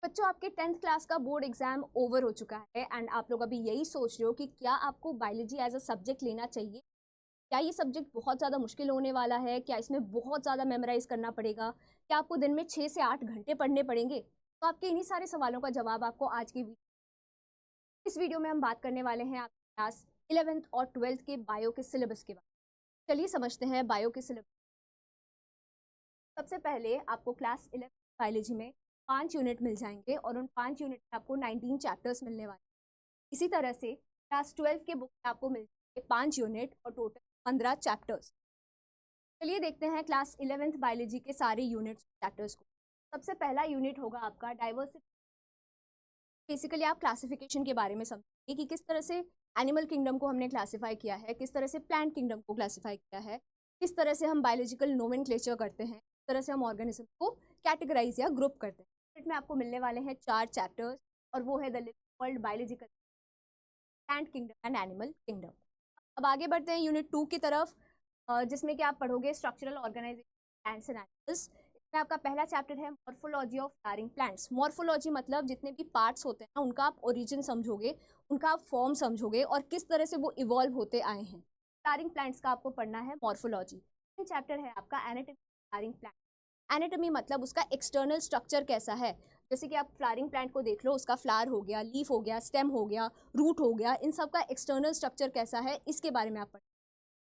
बच्चों, आपके 10th class का बोर्ड एग्जाम ओवर हो चुका है एंड आप लोग अभी यही सोच रहे हो कि क्या आपको बायोलॉजी एज अ सब्जेक्ट लेना चाहिए। क्या ये सब्जेक्ट बहुत ज़्यादा मुश्किल होने वाला है? क्या इसमें बहुत ज़्यादा मेमोराइज करना पड़ेगा? क्या आपको दिन में 6 से 8 घंटे पढ़ने पड़ेंगे? तो आपके इन्हीं सारे सवालों का जवाब आपको आज की इस वीडियो में हम बात करने वाले हैं आपकी क्लास 11th और 12th के बायो के सिलेबस के बारे में। चलिए समझते हैं बायो के सिलेबस। सबसे पहले आपको क्लास 11 बायोलॉजी में 5 यूनिट मिल जाएंगे और उन 5 यूनिट में आपको 19 चैप्टर्स मिलने वाले हैं। इसी तरह से क्लास 12 के बुक में आपको मिल जाएंगे 5 यूनिट और टोटल 15 चैप्टर्स। चलिए देखते हैं क्लास 11th बायोलॉजी के सारे यूनिट्स चैप्टर्स को। सबसे पहला यूनिट होगा आपका डाइवर्सिटी। बेसिकली आप क्लासिफिकेशन के बारे में समझेंगे कि किस तरह से एनिमल किंगडम को हमने क्लासिफाई किया है, किस तरह से प्लांट किंगडम को क्लासिफाई किया है, किस तरह से हम बायोलॉजिकल नोमेनक्लेचर करते हैं, किस तरह से हम ऑर्गेनिज्म को कैटेगराइज या ग्रुप करते हैं। में आपको मिलने वाले हैं 4 चैप्टर्स और वो है the world biological plant kingdom and animal kingdom. अब आगे बढ़ते हैं यूनिट 2 की तरफ, जिसमें कि आप पढ़ोगे structural organisation plants and animals. इसमें आपका पहला चैप्टर है morphology of flowering plants. Morphology मतलब जितने भी पार्ट्स होते हैं ना, उनका आप ओरिजिन समझोगे, उनका आप फॉर्म समझोगे और किस तरह से वो इवॉल्व होते आए हैं। फ्लावरिंग प्लांट्स का आपको पढ़ना है मॉर्फोलॉजी। चैप्टर है आपका एनाटॉमी फ्लावरिंग प्लांट। एनाटॉमी मतलब उसका एक्सटर्नल स्ट्रक्चर कैसा है। जैसे कि आप फ्लावरिंग प्लांट को देख लो, उसका फ्लावर हो गया, लीफ हो गया, स्टेम हो गया, रूट हो गया, इन सब का एक्सटर्नल स्ट्रक्चर कैसा है, इसके बारे में आप पढ़ें।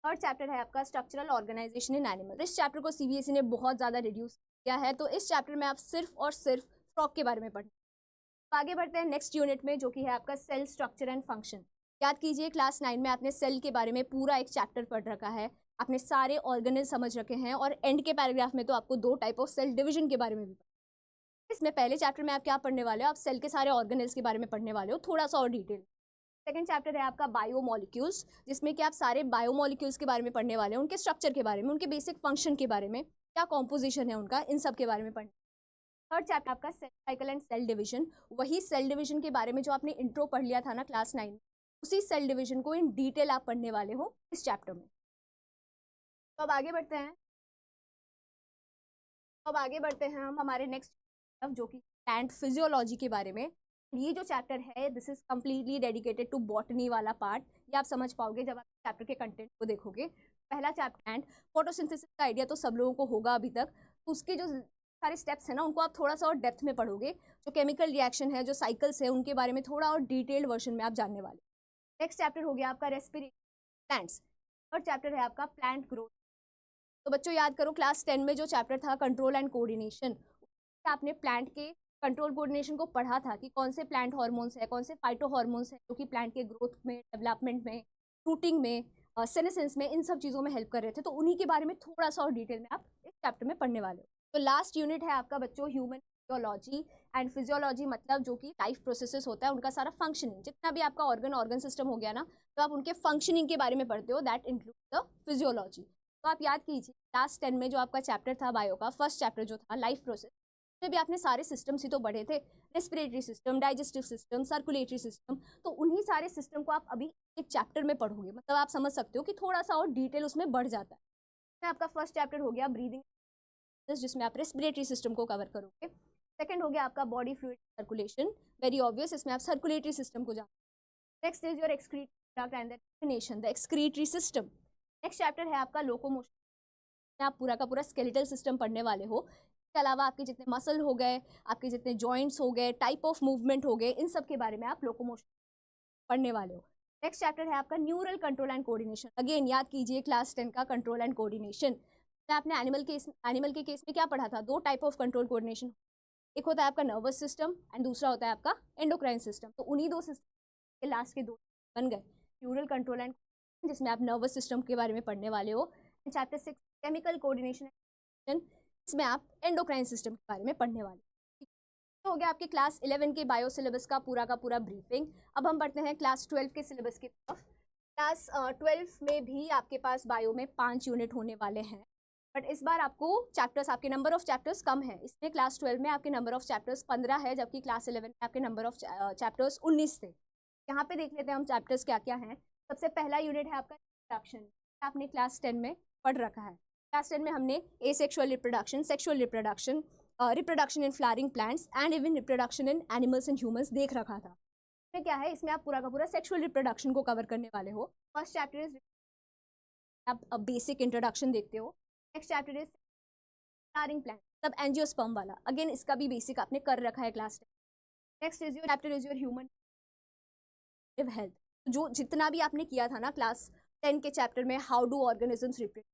थर्ड चैप्टर है आपका स्ट्रक्चरल ऑर्गेनाइजेशन इन एनिमल। इस चैप्टर को सीबीएसई ने बहुत ज़्यादा रिड्यूस किया है, तो इस चैप्टर में आप सिर्फ और सिर्फ फ्रॉग के बारे में पढ़ें। तो आगे बढ़ते हैं नेक्स्ट यूनिट में, जो कि है आपका सेल स्ट्रक्चर एंड फंक्शन। याद कीजिए क्लास 9 में आपने सेल के बारे में पूरा एक चैप्टर पढ़ रखा है, आपने सारे ऑर्गेनल समझ रखे हैं और एंड के पैराग्राफ में तो आपको 2 टाइप ऑफ सेल डिवीजन के बारे में भी। इसमें पहले चैप्टर में आप क्या पढ़ने वाले हो, आप सेल के सारे ऑर्गेनल्स के बारे में पढ़ने वाले हो थोड़ा सा और डिटेल। सेकंड चैप्टर है आपका बायोमोलिक्यूल्स, जिसमें कि आप सारे बायोमोलिक्यूल्स के बारे में पढ़ने वाले हैं, उनके स्ट्रक्चर के बारे में, उनके बेसिक फंक्शन के बारे में, क्या कॉम्पोजिशन है उनका, इन सब के बारे में पढ़ना। थर्ड चैप्टर आपका cell cycle and cell division. वही सेल डिवीजन के बारे में जो आपने इंट्रो पढ़ लिया था ना क्लास 9 में, उसी सेल डिवीजन को इन डिटेल आप पढ़ने वाले हो इस चैप्टर में। तो अब आगे बढ़ते हैं हम हमारे नेक्स्ट, जो कि प्लांट फिजियोलॉजी के बारे में। ये जो चैप्टर है this is completely dedicated to botany वाला पार्ट। ये आप समझ पाओगे जब आप चैप्टर के कंटेंट को देखोगे। पहला चैप्टर एंड फोटोसिंथेसिस का आइडिया तो सब लोगों को होगा अभी तक, तो उसके जो सारे स्टेप्स हैं ना, उनको आप थोड़ा सा और डेप्थ में पढ़ोगे। जो केमिकल रिएक्शन है, जो साइकिल्स है, उनके बारे में थोड़ा और डिटेल्ड वर्जन में आप जानने वाले। नेक्स्ट चैप्टर हो गया आपका रेस्पिरेटरी प्लांट्स। और चैप्टर है आपका प्लांट ग्रोथ। तो बच्चों याद करो क्लास 10 में जो चैप्टर था कंट्रोल एंड कोऑर्डिनेशन, आपने प्लांट के कंट्रोल कोऑर्डिनेशन को पढ़ा था कि कौन से प्लांट हार्मोन्स है, कौन से फाइटो हार्मोन्स है जो कि प्लांट के ग्रोथ में, डेवलपमेंट में, फ्रूटिंग में, सेनेसेंस में, इन सब चीज़ों में हेल्प कर रहे थे। तो उन्हीं के बारे में थोड़ा सा और डिटेल में आप इस चैप्टर में पढ़ने वाले हो। तो लास्ट यूनिट है आपका बच्चों ह्यूमन फिजियोलॉजी। एंड फिजियोलॉजी मतलब जो कि लाइफ प्रोसेसेस होता है, उनका सारा फंक्शनिंग, जितना भी आपका ऑर्गन सिस्टम हो गया ना, तो आप उनके फंक्शनिंग के बारे में पढ़ते हो, दैट इंक्लूड द फिजियोलॉजी। तो आप याद कीजिए क्लास 10 में जो आपका चैप्टर था बायो का, फर्स्ट चैप्टर जो था लाइफ प्रोसेस, उसमें भी आपने सारे सिस्टम्स ही तो पढ़े थे, respiratory system, digestive system, circulatory system. तो उन्हीं सारे सिस्टम को आप अभी एक चैप्टर में पढ़ोगे, मतलब आप समझ सकते हो कि थोड़ा सा और डिटेल उसमें बढ़ जाता है। इसमें आपका फर्स्ट चैप्टर हो गया ब्रीदिंग, जिसमें आप रेस्पिरेटरी सिस्टम को कवर करोगे। सेकंड हो गया आपका body fluid circulation, very obvious, इसमें आप सर्कुलेटरी सिस्टम को जानो। Next is your excretion, the excretory system. Next chapter है आपका लोकोमोशन। आप पूरा का पूरा स्केलेटल सिस्टम पढ़ने वाले हो। इसके अलावा आपके जितने मसल हो गए, आपके जितने जॉइंट्स हो गए, टाइप ऑफ मूवमेंट हो गए, इन सब के बारे में आप लोकोमोशन पढ़ने वाले हो। नेक्स्ट चैप्टर है आपका neural control and coordination. Again याद कीजिए क्लास 10 का कंट्रोल एंड कोऑर्डिनेशन। आपने एनिमल के केस में क्या पढ़ा था, 2 टाइप ऑफ कंट्रोल कोऑर्डिनेशन। एक होता है आपका नर्वस सिस्टम एंड दूसरा होता है आपका एंडोक्राइन सिस्टम। तो उन्हीं 2 सिस्टम के लास्ट के 2 बन गए न्यूरल कंट्रोल एंड, जिसमें आप नर्वस सिस्टम के बारे में पढ़ने वाले हो। चैप्टर 6 केमिकल कोऑर्डिनेशन, इसमें आप एंडोक्राइन सिस्टम के बारे में पढ़ने वाले। तो हो गया आपके क्लास 11 के बायो सिलेबस का पूरा ब्रीफिंग। अब हम बढ़ते हैं क्लास 12 के सिलेबस की तरफ। क्लास 12 में भी आपके पास बायो में 5 यूनिट होने वाले हैं, बट इस बार आपको चैप्टर्स, आपके नंबर ऑफ चैप्टर्स कम है। इसमें क्लास 12 में आपके नंबर ऑफ चैप्टर्स 15 है, जबकि क्लास 11 में आपके नंबर ऑफ चैप्टर्स 19 थे। यहाँ पे देख लेते हैं हम चैप्टर्स क्या क्या हैं। सबसे पहला यूनिट है आपका रिप्रोडक्शन। आपने क्लास 10 में पढ़ रखा है। क्लास 10 में हमने asexual reproduction, sexual reproduction, reproduction in flowering plants and even reproduction in animals and humans देख रखा था। इसमें क्या है, इसमें आप पूरा का पूरा सेक्सुअल रिप्रोडक्शन को कवर करने वाले हो। फर्स्ट चैप्टर इज आप बेसिक इंट्रोडक्शन देखते हो। Next chapter is flowering plant, तब एंजियोस्पर्म वाला, अगेन इसका भी बेसिक आपने कर रखा है class 10। Next is your chapter is your human health, जो जितना भी आपने किया था ना क्लास 10 के चैप्टर में, हाउ डू ऑर्गेनिजम्स रिप्रोड्यूस,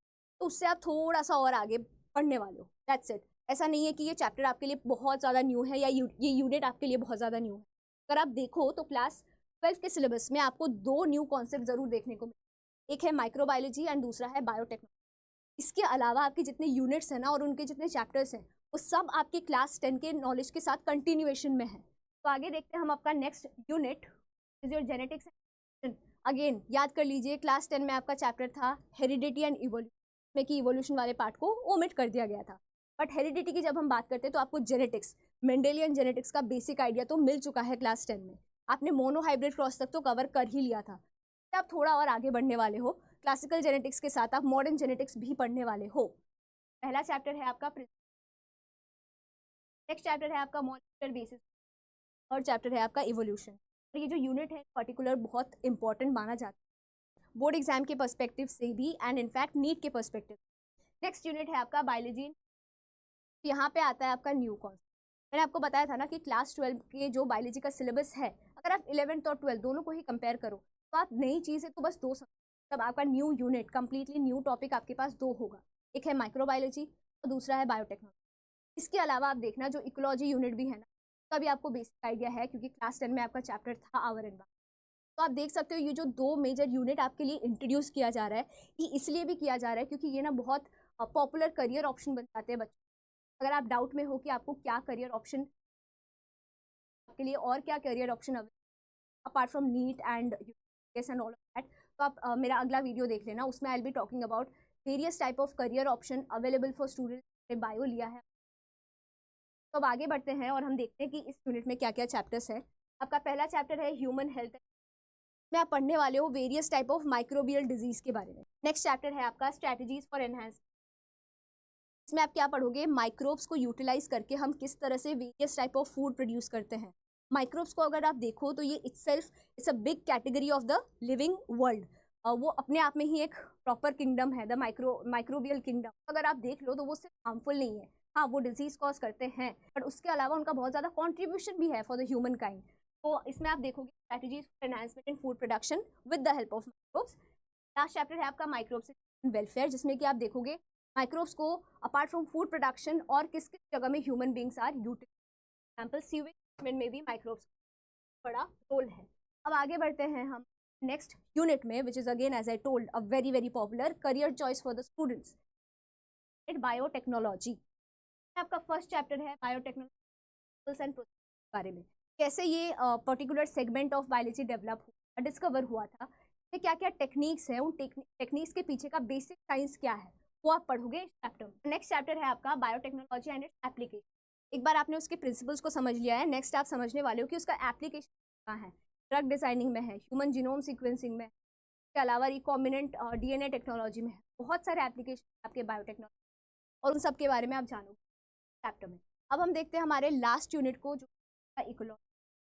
तो उससे आप थोड़ा सा और आगे पढ़ने वाले हो, दैट्स इट। ऐसा नहीं है कि ये चैप्टर आपके लिए बहुत ज़्यादा न्यू है या ये यूनिट आपके लिए बहुत ज़्यादा न्यू है। अगर आप देखो तो क्लास 12 के सिलेबस में आपको 2 न्यू कॉन्सेप्ट जरूर देखने को मिले, एक है माइक्रोबायोलॉजी एंड दूसरा है बायोटेक्नोलॉजी। इसके अलावा आपके जितने यूनिट्स हैं ना और उनके जितने चैप्टर्स हैं वो सब आपके क्लास 10 के नॉलेज के साथ कंटिन्यूएशन में है। तो आगे देखते हैं हम आपका next unit is your genetics. Again याद कर लीजिए, क्लास 10 में आपका चैप्टर था हेरिडिटी एंड इवोल्यूशन, में कि इवोल्यूशन वाले पार्ट को ओमिट कर दिया गया था। बट हेरिडिटी की जब हम बात करते हैं तो आपको जेनेटिक्स, मेंडेलियन जेनेटिक्स का बेसिक आइडिया तो मिल चुका है क्लास 10 में। आपने मोनोहाइब्रिड क्रॉस तक तो कवर कर ही लिया था। आप थोड़ा और आगे बढ़ने वाले हो, क्लासिकल जेनेटिक्स के साथ आप मॉडर्न जेनेटिक्स भी पढ़ने वाले हो। पहला चैप्टर है आपका, नेक्स्ट चैप्टर है आपका मॉलिक्यूलर बेसिस, और चैप्टर है आपका इवोल्यूशन। और ये जो यूनिट है पर्टिकुलर बहुत इंपॉर्टेंट माना जाता है बोर्ड एग्जाम के पर्सपेक्टिव से भी एंड इनफैक्ट नीट के पर्सपेक्टिव। नेक्स्ट यूनिट है आपका बायोलॉजी। यहाँ पे आता है आपका न्यू कॉन्सेप्ट। मैंने आपको बताया था ना कि क्लास 12 के जो बायोलॉजी का सिलेबस है, अगर आप 11th और 12th दोनों को ही कंपेयर करो तो आप नई चीज़ें तो बस 2 तब आपका new unit, completely new topic आपके पास 2 होगा, एक है माइक्रोबायोलॉजी और दूसरा है बायोटेक्नोलॉजी। इसके अलावा आप देखना जो इकोलॉजी यूनिट भी है ना, उसका भी आपको बेसिक आइडिया है क्योंकि क्लास 10 में आपका चैप्टर था आवर एनवायरनमेंट। तो आप देख सकते हो ये जो 2 मेजर यूनिट आपके लिए इंट्रोड्यूस किया जा रहा है, ये इसलिए भी किया जा रहा है क्योंकि ये ना बहुत पॉपुलर करियर ऑप्शन बन जाते हैं बच्चों। अगर आप डाउट में हो कि आपको क्या करियर ऑप्शन, आपके लिए और क्या career option apart from neat and and all of that, तो आप मेरा अगला वीडियो देख लेना, उसमें I will be talking about various type of career option available for student. Bio लिया है। तो अब आगे बढ़ते हैं और हम देखते हैं कि इस यूनिट में क्या क्या चैप्टर्स हैं। आपका पहला चैप्टर है ह्यूमन हेल्थ में आप पढ़ने वाले हो various type of microbial disease के बारे में। नेक्स्ट चैप्टर है आपका स्ट्रैटेजीज फॉर एनहांस, इसमें आप क्या पढ़ोगे, माइक्रोब्स को यूटिलाइज करके हम किस तरह से various type of food produce करते हैं। माइक्रोब्स को अगर आप देखो तो ये itself it's a big category of the living world, वो अपने आप में ही एक प्रॉपर किंगडम है, द माइक्रोबियल किंगडम। अगर आप देख लो तो वो सिर्फ हार्मफुल नहीं है, हाँ वो डिजीज कॉज करते हैं, बट उसके अलावा उनका बहुत ज़्यादा कॉन्ट्रीब्यूशन भी है फॉर द ह्यूमन काइंड। तो इसमें आप देखोगे strategies for enhancement in food production with the help of microbes. Last chapter है आपका माइक्रोब्स इन वेलफेयर, जिसमें कि आप देखोगे माइक्रोब्स को अपार्ट फ्रॉम फूड प्रोडक्शन और किस किस जगह में human beings are utilize, example sewage treatment में भी माइक्रोब्स बड़ा रोल है। अब आगे बढ़ते हैं हम नेक्स्ट यूनिट में, which is again as I told a very very popular career choice for the students, biotechnology. आपका फर्स्ट चैप्टर है बायोटेक्नोलॉजी एंड प्रोसेस के बारे में, कैसे ये particular segment of biology develop हुआ, डिस्कवर हुआ था, क्या क्या टेक्निक्स है, उन टेक्निक्स के पीछे का बेसिक साइंस क्या है, वो आप पढ़ोगे इस चैप्टर में। नेक्स्ट चैप्टर है आपका बायोटेक्नोलॉजी एंड इट्स एप्लीकेशन। एक बार आपने उसके प्रिंसिपल्स को समझ लिया है, नेक्स्ट आप समझने वाले हो कि उसका एप्लीकेशन कहाँ है। ड्रग डिजाइनिंग में है, ह्यूमन जीनोम सीक्वेंसिंग में, इसके अलावा रिकॉम्बिनेंट डीएनए टेक्नोलॉजी में है, बहुत सारे एप्लीकेशन आपके बायोटेक्नोलॉजी, और उन सब के बारे में आप जानोगे चैप्टर में। अब हम देखते हैं हमारे लास्ट यूनिट को, जो इकोलॉजी,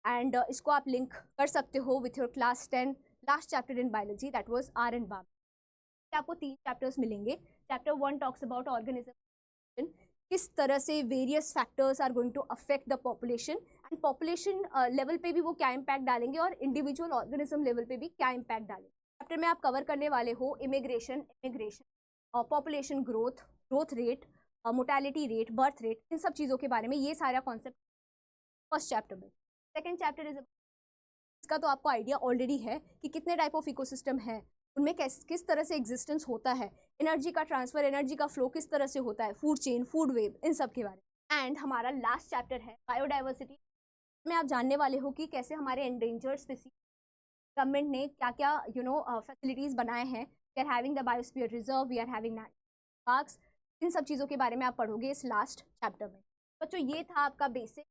एंड इसको आप लिंक कर सकते हो with your class 10 last chapter in biology, that was our एंड बाम। आपको 3 चैप्टर्स मिलेंगे। चैप्टर 1 टॉक्स अबाउट ऑर्गेनिज्म, किस तरह से various factors are going to affect the population, and population level पे भी वो क्या इम्पैक्ट डालेंगे और इंडिविजुअल ऑर्गेनिज्म लेवल पे भी क्या इम्पैक्ट डालेंगे। चैप्टर में आप कवर करने वाले हो immigration, population growth, growth rate, mortality rate, birth rate, इन सब चीज़ों के बारे में, ये सारा कॉन्सेप्ट फर्स्ट चैप्टर में। सेकेंड चैप्टर इज, इसका तो आपको आइडिया ऑलरेडी है कि कितने टाइप ऑफ इकोसिस्टम है, उनमें किस तरह से एग्जिस्टेंस होता है, एनर्जी का ट्रांसफर, एनर्जी का फ्लो किस तरह से होता है, फूड चेन, फूड वेव, इन सब के बारे में। एंड हमारा लास्ट चैप्टर है बायोडाइवर्सिटी, में आप जानने वाले हो कि कैसे हमारे एंडेंजर्ड स्पीसीज गवर्नमेंट ने क्या क्या फैसिलिटीज बनाए हैं। We are having the biosphere reserve, we are having parks, इन सब चीज़ों के बारे में आप पढ़ोगे इस लास्ट चैप्टर में। बच्चों ये था आपका बेसिक,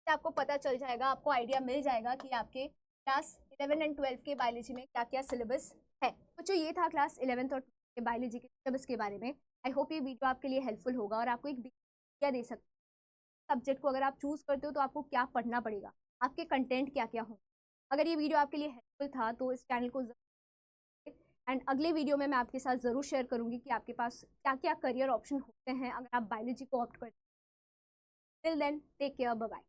आपको पता चल जाएगा, आपको आइडिया मिल जाएगा कि आपके क्लास 11 एंड 12 के बायोलॉजी में क्या क्या सिलेबस है। बच्चों ये था क्लास 11th और 12th के बायोलॉजी के सिलेबस के बारे में। आई होप ये वीडियो आपके लिए हेल्पफुल होगा और आपको एक आइडिया दे सकता है सब्जेक्ट को अगर आप चूज करते हो तो आपको क्या पढ़ना पड़ेगा, आपके कंटेंट क्या क्या हो। अगर ये वीडियो आपके लिए हेल्पफुल था तो इस चैनल को एंड अगले वीडियो में मैं आपके साथ ज़रूर शेयर करूंगी कि आपके पास क्या क्या करियर ऑप्शन होते हैं अगर आप बायोलॉजी को ऑप्ट करते हैं। Till then take care, bye bye.